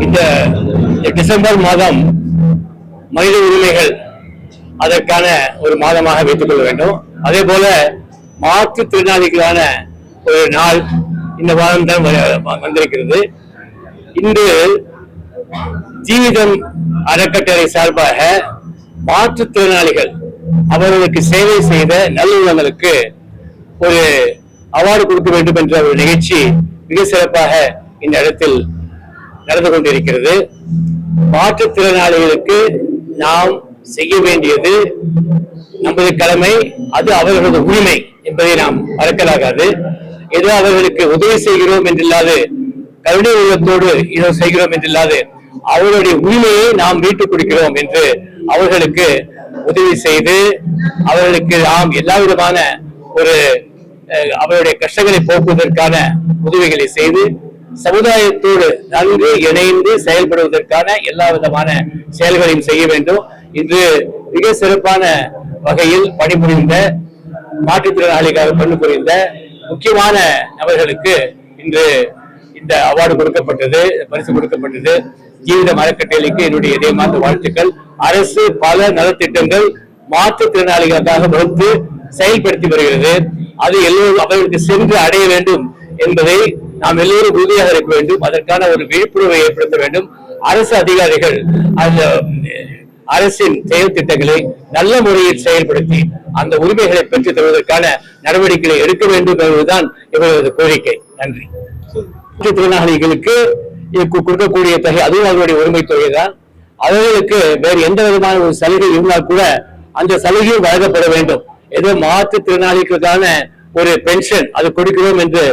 இந்த டிசம்பர் மாதம் மனித உரிமைகள் அதற்கான ஒரு மாதமாக வைத்துக் கொள்ள வேண்டும். அதே போல மாற்றுத்திறனாளிகளான ஒரு நாள் இந்த மாதம் தான் வந்திருக்கிறது. இன்று ஜீவிதம் அறக்கட்டளை சார்பாக மாற்றுத்திறனாளிகள் அவர்களுக்கு சேவை செய்த நல்லுள்ளங்களுக்கு ஒரு அவார்டு கொடுக்க வேண்டும் என்ற ஒரு நிகழ்ச்சி மிக சிறப்பாக இந்த இடத்தில் நடந்து கொண்டிருக்கிறது. மாற்றுத்திறனாளிகளுக்கு நாம் செய்ய வேண்டியது நமது கடமை, அது அவர்களது உரிமை என்பதை நாம் மறக்கலாகாது. ஏதோ அவர்களுக்கு உதவி செய்கிறோம் என்றில்லாது, கருணை உள்ளத்தோடு ஏதோ செய்கிறோம் என்றில்லாது, அவர்களுடைய உரிமையை நாம் மீட்டுக் கொடுக்கிறோம் என்று அவர்களுக்கு உதவி செய்து அவர்களுக்கு நாம் எல்லா விதமான ஒரு அவருடைய கஷ்டங்களை போக்குவதற்கான உதவிகளை செய்து சமுதாயத்தோடு நன்கு இணைந்து செயல்படுவதற்கான எல்லா விதமான செயல்களையும் செய்ய வேண்டும். இன்று மிக சிறப்பான வகையில் பணிபுரிந்த மாற்றுத்திறனாளிகளாக பணிபுரிந்த முக்கியமான நபர்களுக்கு இன்று இந்த அவார்டு கொடுக்கப்பட்டது, பரிசு கொடுக்கப்பட்டது. ஜீவிதம் அறக்கட்டளைக்கு என்னுடைய இதயமார்ந்த வாழ்த்துக்கள். அரசு பல நலத்திட்டங்கள் மாற்றுத்திறனாளிகளுக்காக வகுத்து செயல்படுத்தி வருகிறது. அது எல்லோரும் அவர்களுக்கு சென்று அடைய வேண்டும் என்பதை நாம் எல்லோரும் உறுதியாக இருக்க வேண்டும். அதற்கான ஒரு விழிப்புணர்வை ஏற்படுத்த வேண்டும். அரசு அதிகாரிகள் அந்த அரசின் செயல் திட்டங்களை நல்ல முறையில் செயல்படுத்தி அந்த உரிமைகளை பெற்றுத் தருவதற்கான நடவடிக்கைகளை எடுக்க வேண்டும் என்பதுதான் இவரது கோரிக்கை. நன்றி. மாற்றுத்திறனாளிகளுக்கு கொடுக்கக்கூடிய தொகை அதுவும் அவர்களுடைய உரிமை தொகை தான். அவர்களுக்கு வேறு எந்த விதமான ஒரு சலுகை இருந்தால் கூட அந்த சலுகையும் வழங்கப்பட வேண்டும். ஏதோ மாற்றுத்திறனாளிகளுக்கான ஒரு பென்ஷன் அது கொடுக்கிறோம் என்று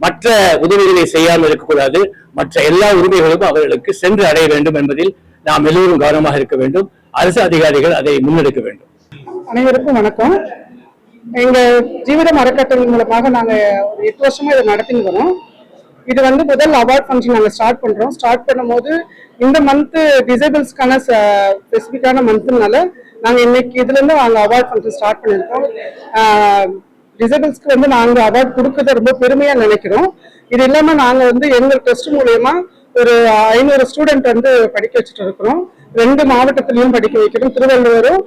மற்ற உதவிகளை செய்யாமல் இருக்கக்கூடாது. மற்ற எல்லா உரிமைகளும் அவர்களுக்கு சென்று அடைய வேண்டும் என்பதில் நாம் எல்லோரும் கவனமாக இருக்க வேண்டும். அரசு அதிகாரிகள் அதை முன்னெடுக்க வேண்டும். அனைவருக்கும் வணக்கம். எங்க ஜீவிதம் அறக்கட்டளை மூலமாக நாங்க 8 வருஷமா இதை நடத்தின்னு வரோம். இது முதல் அவார்ட் ஃபங்க்ஷன் நாங்கள் ஸ்டார்ட் பண்றோம். ஸ்டார்ட் பண்ணும்போது இந்த மந்த் டிசேபிள்ஸ்க்கான ஸ்பெசிஃபிக்கான மந்த்னால நாங்கள் இன்னைக்கு இதுல இருந்து நாங்கள் அவார்ட் ஃபங்க்ஷன் ஸ்டார்ட் பண்ணியிருக்கோம். டிசேபிள்ஸ்க்கு நாங்கள் அவார்ட் கொடுக்கறத ரொம்ப பெருமையா நினைக்கிறோம். இது இல்லாம நாங்க எங்க ட்ரஸ்ட் மூலயமா ஒரு 500 ஸ்டூடெண்ட் படிக்க வச்சுட்டு இருக்கிறோம். 2 மாவட்டத்திலையும் படிக்க வைக்கிறோம். திருவள்ளுவரும்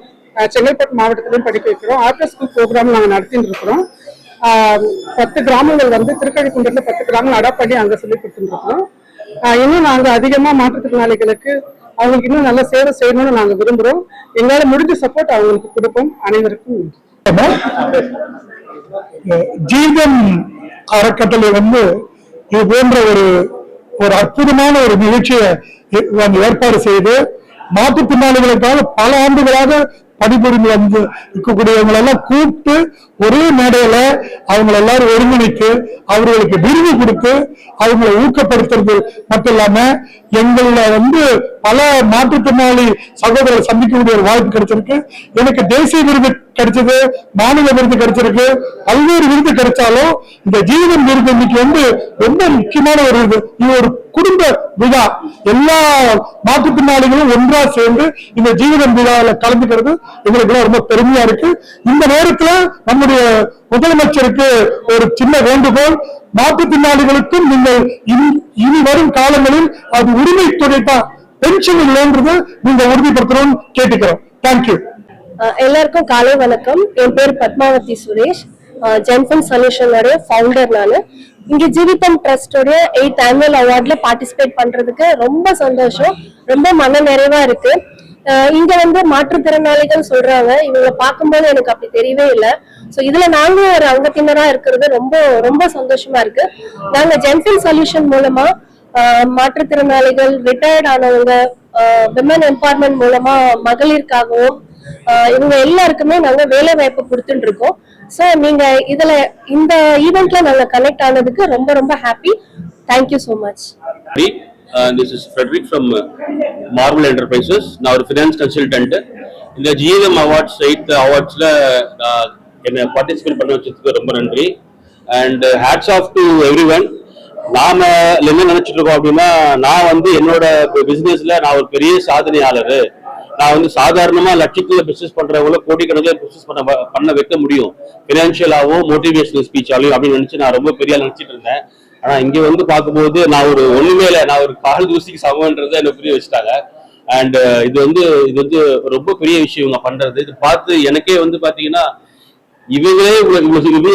செங்கல்பட்டு மாவட்டத்திலையும் படிக்க வைக்கிறோம். ஆஃப்டர் ஸ்கூல் ப்ரோக்ராம் நாங்கள் நடத்திட்டு இருக்கிறோம். 10 கிராமங்கள் திருக்கழிக்குன்றத்துல 10 கிராமங்கள் அடாப்ட் பண்ணி அங்க சொல்லி கொடுத்துட்டு இருக்கோம். இன்னும் நாங்க அதிகமா மாற்றுத்திறனாளிகளுக்கு அவங்களுக்கு இன்னும் நல்ல சேவை செய்யணும்னு நாங்க விரும்புறோம். எங்களால முடிஞ்ச சப்போர்ட் அவங்களுக்கு கொடுப்போம். அனைவருக்கும் ஜீவிதம் அறக்கட்டளை இது போன்ற ஒரு அற்புதமான ஒரு நிகழ்ச்சியை ஏற்பாடு செய்து மாற்றுத்திறனாளிகளுக்காக பல ஆண்டுகளாக பணிபுரிந்து இருக்கக்கூடியவங்களெல்லாம் கூப்பிட்டு ஒரே மேடையில அவங்களை எல்லாரும் ஒருங்கிணைத்து அவர்களுக்கு விருது கொடுத்து அவங்களை ஊக்கப்படுத்துறது மட்டும் இல்லாம எங்கள பல மாற்றுத்திறனாளி சகோதரரை சந்திக்கக்கூடிய ஒரு வாய்ப்பு கிடைச்சிருக்கு. எனக்கு தேசிய விருது கிடைச்சது, மாநில விருது கிடைச்சிருக்கு, பல்வேறு விருது கிடைச்சாலும் இந்த ஜீவன் விருது இன்னைக்கு ரொம்ப முக்கியமான ஒரு இது. இது ஒரு குடும்ப விழா. எல்லா மாற்றுத்திறனாளிகளும் ஒன்றா சேர்ந்து இந்த ஜீவனம் விழாவில் கலந்துக்கிறது எங்களுக்கு ரொம்ப பெருமையா இருக்கு. இந்த நேரத்துல நம்முடைய முதலமைச்சருக்கு ஒரு சின்ன வேண்டுகோள், மாற்றுத்திறனாளிகளுக்கும் நீங்கள் இனி வரும் காலங்களில் அது உரிமை தொகை தான், பென்ஷன் இல்லைன்றதை நீங்க உறுதிப்படுத்தணும்னு கேட்டுக்கிறோம். தேங்க்யூ. எல்லாருக்கும் காலை வணக்கம். என் பேர் பத்மாவதி சுரேஷ். ஜென்ஃபன் சொல்யூஷனோட ஃபவுண்டர் நானு. இங்க ஜீவிதம் ட்ரஸ்டோட 8th ஆனுவல் அவார்ட்ல பார்ட்டிசிபேட் பண்றதுக்கு ரொம்ப சந்தோஷம், ரொம்ப மன நிறைவா இருக்கு. இங்க மாற்றுத்திறனாளிகள் சொல்றாங்க, இவங்களை பார்க்கும்போது எனக்கு அப்படி தெரியவே இல்லை. ஸோ இதுல நாங்களும் ஒரு அங்கத்தினரா இருக்கிறது ரொம்ப ரொம்ப சந்தோஷமா இருக்கு. நாங்க ஜென்ஃபன் சொல்யூஷன் மூலமா மாற்றுத்திறனாளிகள், ரிட்டையர்ட் ஆனவங்க, விமன் எம்பவர்மெண்ட் மூலமா மகளிருக்காகவும் இவங்க எல்லாருக்குமே நாங்க வேலை வாய்ப்பு கொடுத்துட்டு இருக்கோம். ஸோ நீங்க இந்த ஈவெண்ட்ல நாங்க கனெக்ட் ஆனதுக்கு ரொம்ப ரொம்ப happy. Thank you so much. This is Frederick from Marvel Enterprises. நான் ஒரு finance consultant. இந்த GM Awards 8th Awardsல என்னை பார்ட்டிசிபேட் பண்ண வச்சதுக்கு ரொம்ப நன்றி. And hats off to everyone. நாம என்ன நினைச்சிட்டு இருக்கோம் அப்படின்னா, நான் என்னோட பிசினஸ்ல நான் ஒரு பெரிய சாதனையாளர், நான் சாதாரணமா லட்சத்துல பிசினஸ் பண்றவங்கள கோடிக்கணக்கில் பிசினஸ் பண்ண வைக்க முடியும், பினான்சியலாவும் மோட்டிவேஷனல் ஸ்பீச்சாலையும் அப்படின்னு நினைச்சு நான் ரொம்ப பெரிய நினைச்சிட்டு இருந்தேன். ஆனா இங்க வந்து பார்க்கும்போது நான் ஒரு ஒண்ணுமே இல்லை, நான் ஒரு கால் தூசிக்கு சமன்றதை எனக்கு புரிய வச்சுட்டாங்க. அண்ட் இது வந்து ரொம்ப பெரிய விஷயம் இவங்க பண்றது. இது பார்த்து எனக்கே வந்து பாத்தீங்கன்னா இவங்களே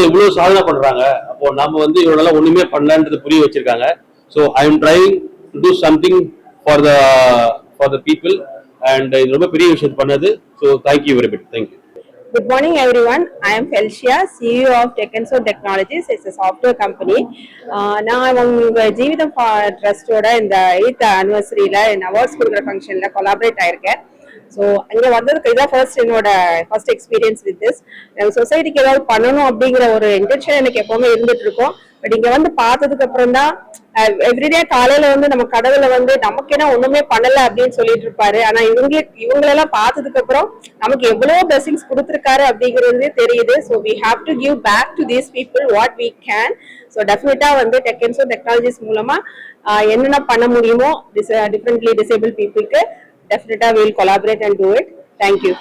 இவ்வளவு சாதனை பண்றாங்க, அப்போ நம்ம வந்து இவ்வளவு நாளா ஒண்ணுமே பண்ணலன்றது புரிய வச்சிருக்காங்க. So I am trying to do something for the people. And இது ரொம்ப பெரிய விஷயம் பண்ணது. So thank you very much. Thank you. Good morning, everyone. I am Felicia, CEO of Techenso Technologies. It's a software company. நான் உங்க ஜீவிதம் ட்ரஸ்டோட இந்த 8th anniversary-ல அவார்ட்ஸ் கொடுக்குற ஃபங்க்ஷன்ல கொலாபரேட் ஆயிருக்கேன். ஸோ இங்கே வந்ததுக்கு இதான் என்னோட ஃபர்ஸ்ட் எக்ஸ்பீரியன்ஸ் வித் திஸ். சொசைட்டிக்கு ஏதாவது பண்ணணும் அப்படிங்கிற ஒரு இன்டென்ஷன் எனக்கு எப்பவுமே இருந்துட்டு இருக்கும். பட் இங்க வந்து பார்த்ததுக்கு அப்புறம் தான் எவ்ரிடே காலையில வந்து நம்ம கடவுளை வந்து நமக்கு என்ன ஒண்ணுமே பண்ணல அப்படின்னு சொல்லிட்டு இருப்பாரு. ஆனா இவங்களெல்லாம் பார்த்ததுக்கு அப்புறம் நமக்கு எவ்வளவு பிளெஸிங்ஸ் கொடுத்துருக்காரு அப்படிங்கிறது தெரியுது. So we have to give back to these people what we can. So டெஃபினட்டா வந்து டெக்கென்சோ டெக்னாலஜிஸ் மூலமா என்னென்ன பண்ண முடியுமோ டிஃபரெண்ட்லி டிசேபிள் பீப்புளுக்கு definitely we'll collaborate and do it. Thank you.